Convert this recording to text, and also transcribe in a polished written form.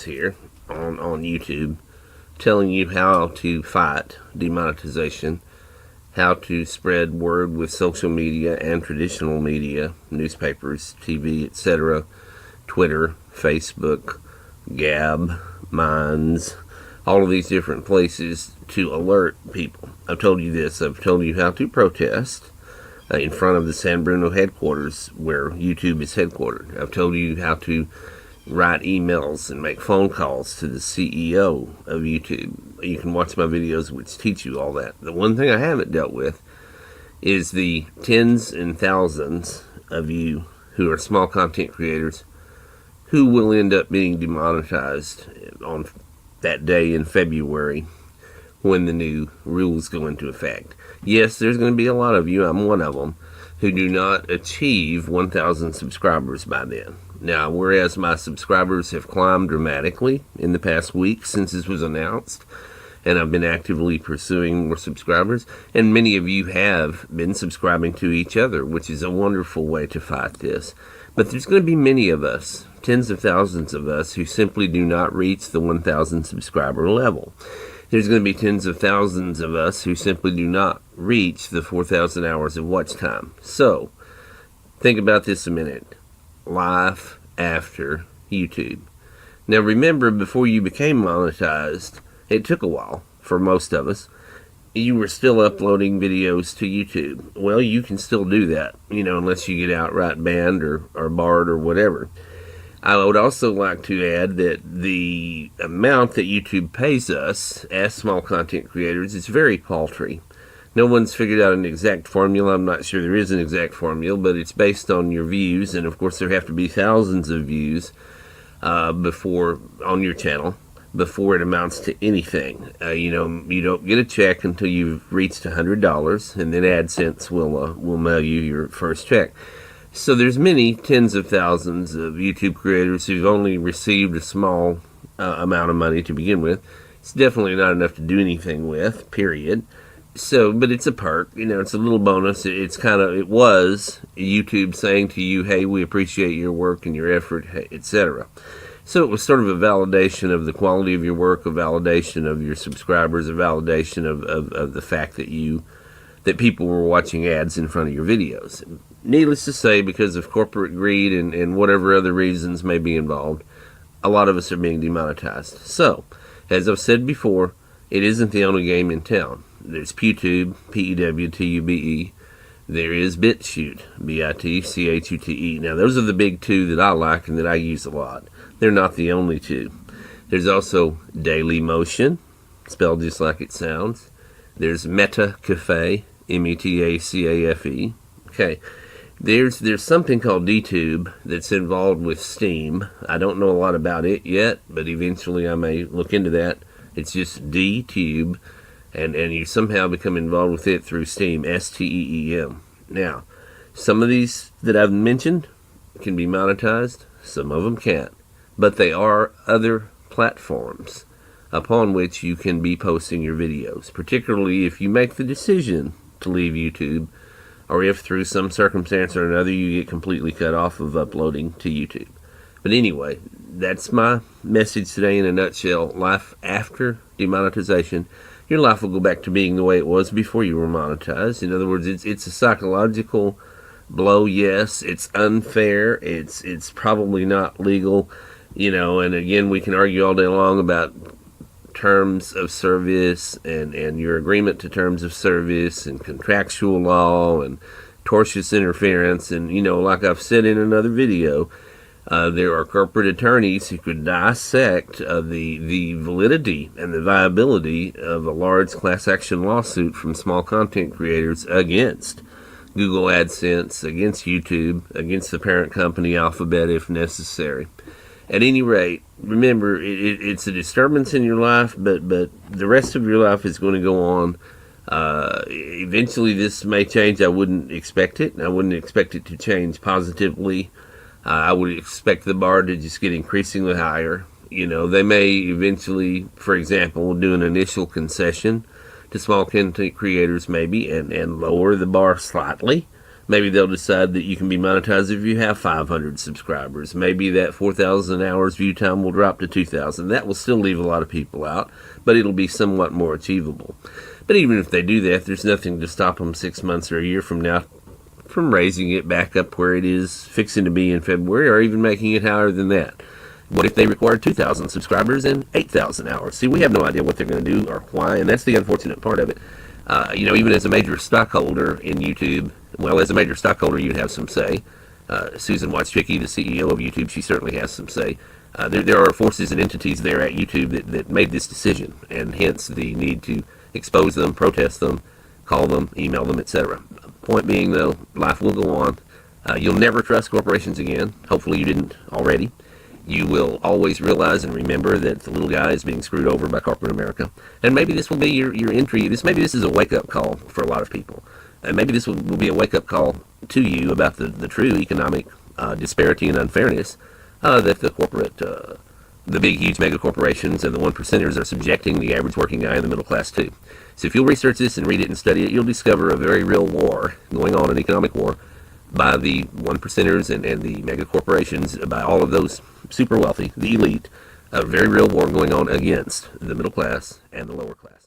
here on YouTube, telling you how to fight demonetization, how to spread word with social media and traditional media, newspapers, TV, etc., Twitter, Facebook, Gab, Minds, all of these different places to alert people. I've told you this. I've told you how to protest in front of the San Bruno headquarters where YouTube is headquartered. I've told you how to write emails and make phone calls to the CEO of YouTube. You can watch my videos which teach you all that. The one thing I haven't dealt with is the tens and thousands of you who are small content creators who will end up being demonetized on that day in February when the new rules go into effect. Yes, there's going to be a lot of you, I'm one of them, who do not achieve 1,000 subscribers by then. Now, whereas my subscribers have climbed dramatically in the past week since this was announced, and I've been actively pursuing more subscribers, and many of you have been subscribing to each other, which is a wonderful way to fight this. But there's going to be many of us, tens of thousands of us, who simply do not reach the 1,000 subscriber level. There's going to be tens of thousands of us who simply do not reach the 4,000 hours of watch time. So, think about this a minute. Life after YouTube. Now remember, before you became monetized, it took a while for most of us. You were still uploading videos to YouTube. Well, you can still do that, unless you get outright banned or barred or whatever. I would also like to add that the amount that YouTube pays us as small content creators is very paltry. No one's figured out an exact formula. I'm not sure there is an exact formula, but it's based on your views, and of course there have to be thousands of views on your channel before it amounts to anything. You don't get a check until you've reached $100, and then AdSense will mail you your first check. So there's many tens of thousands of YouTube creators who've only received a small amount of money to begin with. It's definitely not enough to do anything with, period. So, but it's a perk, it's a little bonus. It was YouTube saying to you, hey, we appreciate your work and your effort, etc. So it was sort of a validation of the quality of your work, a validation of your subscribers, a validation of the fact that people were watching ads in front of your videos. Needless to say, because of corporate greed and whatever other reasons may be involved, a lot of us are being demonetized. So, as I've said before, it isn't the only game in town. There's PewTube, P-E-W-T-U-B-E. There is BitChute, B-I-T-C-H-U-T-E. Now, those are the big two that I like and that I use a lot. They're not the only two. There's also Dailymotion, spelled just like it sounds. There's Metacafe, M-E-T-A-C-A-F-E. Okay. There's something called DTube that's involved with Steam. I don't know a lot about it yet, but eventually I may look into that. It's just DTube. And you somehow become involved with it through Steam, S-T-E-E-M. Now, some of these that I've mentioned can be monetized, some of them can't. But they are other platforms upon which you can be posting your videos, particularly if you make the decision to leave YouTube, or if through some circumstance or another you get completely cut off of uploading to YouTube. But anyway, that's my message today in a nutshell. Life after demonetization. Your life will go back to being the way it was before you were monetized. In other words, it's a psychological blow, yes. It's unfair. It's probably not legal, and again, we can argue all day long about terms of service and your agreement to terms of service and contractual law and tortious interference. And, like I've said in another video, there are corporate attorneys who could dissect the validity and the viability of a large class action lawsuit from small content creators against Google AdSense, against YouTube, against the parent company Alphabet if necessary. At any rate, remember, it's a disturbance in your life, but the rest of your life is going to go on. Eventually this may change. I wouldn't expect it. I wouldn't expect it to change positively. I would expect the bar to just get increasingly higher. They may eventually, for example, do an initial concession to small content creators maybe and lower the bar slightly. Maybe they'll decide that you can be monetized if you have 500 subscribers. Maybe that 4,000 hours view time will drop to 2,000. That will still leave a lot of people out, but it'll be somewhat more achievable. But even if they do that, there's nothing to stop them 6 months or a year from now from raising it back up where it is fixing to be in February, or even making it higher than that. What if they require 2,000 subscribers and 8,000 hours? See, we have no idea what they're going to do or why, and that's the unfortunate part of it. Even as a major stockholder in YouTube, well, as a major stockholder, you'd have some say. Susan Wojcicki, the CEO of YouTube, she certainly has some say. There are forces and entities there at YouTube that made this decision, and hence the need to expose them, protest them, call them, email them, etc. Point being, though, life will go on. You'll never trust corporations again. Hopefully you didn't already. You will always realize and remember that the little guy is being screwed over by corporate America. And maybe this will be your entry. Maybe this is a wake-up call for a lot of people. And maybe this will be a wake-up call to you about the true economic disparity and unfairness that the big, huge mega corporations and the 1%ers are subjecting the average working guy and the middle class to. So if you'll research this and read it and study it, you'll discover a very real war going on, an economic war, by the 1%ers and the mega corporations, by all of those super wealthy, the elite, a very real war going on against the middle class and the lower class.